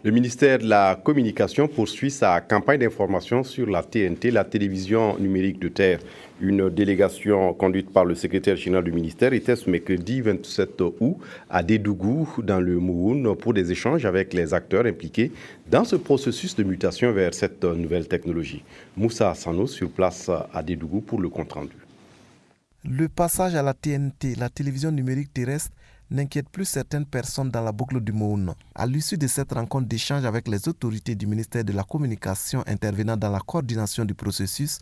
Le ministère de la Communication poursuit sa campagne d'information sur la TNT, la télévision numérique de terre. Une délégation conduite par le secrétaire général du ministère était ce mercredi 27 août à Dédougou, dans le Mouhoun, pour des échanges avec les acteurs impliqués dans ce processus de mutation vers cette nouvelle technologie. Moussa Hassano sur place à Dédougou pour le compte-rendu. Le passage à la TNT, la télévision numérique terrestre, n'inquiète plus certaines personnes dans la boucle du Mouhoun. À l'issue de cette rencontre d'échange avec les autorités du ministère de la Communication intervenant dans la coordination du processus,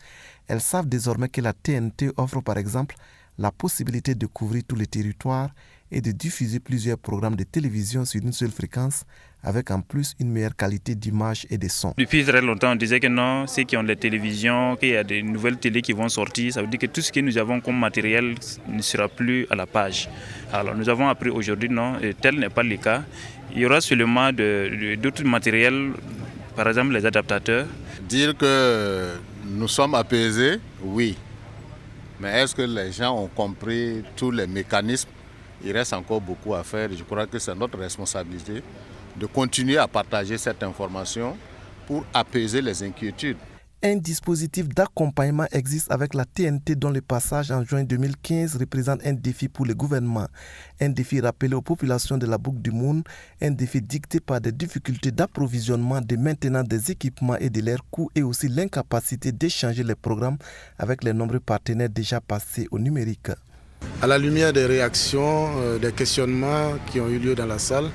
elles savent désormais que la TNT offre par exemple la possibilité de couvrir tous les territoires et de diffuser plusieurs programmes de télévision sur une seule fréquence, avec en plus une meilleure qualité d'image et de son. Depuis très longtemps, on disait que non, ceux qui ont des télévisions, qu'il y a des nouvelles télés qui vont sortir, ça veut dire que tout ce que nous avons comme matériel ne sera plus à la page. Alors nous avons appris aujourd'hui, non, et tel n'est pas le cas. Il y aura seulement d'autres matériels, par exemple les adaptateurs. Dire que nous sommes apaisés, oui. Mais est-ce que les gens ont compris tous les mécanismes? Il reste encore beaucoup à faire. Je crois que c'est notre responsabilité de continuer à partager cette information pour apaiser les inquiétudes. Un dispositif d'accompagnement existe avec la TNT dont le passage en juin 2015 représente un défi pour le gouvernement. Un défi rappelé aux populations de la boucle du Mouhoun, un défi dicté par des difficultés d'approvisionnement, de maintenance des équipements et de leurs coûts et aussi l'incapacité d'échanger les programmes avec les nombreux partenaires déjà passés au numérique. À la lumière des réactions, des questionnements qui ont eu lieu dans la salle,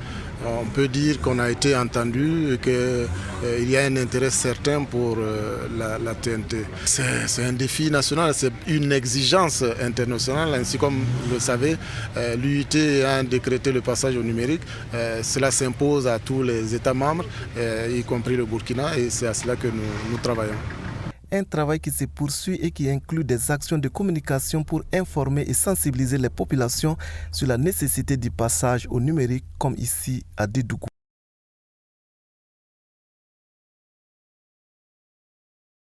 on peut dire qu'on a été entendu et qu'il y a un intérêt certain pour la TNT. C'est un défi national, c'est une exigence internationale. Ainsi comme vous le savez, l'UIT a décrété le passage au numérique. Cela s'impose à tous les États membres, y compris le Burkina, et c'est à cela que nous travaillons. Un travail qui se poursuit et qui inclut des actions de communication pour informer et sensibiliser les populations sur la nécessité du passage au numérique, comme ici à Dédougou.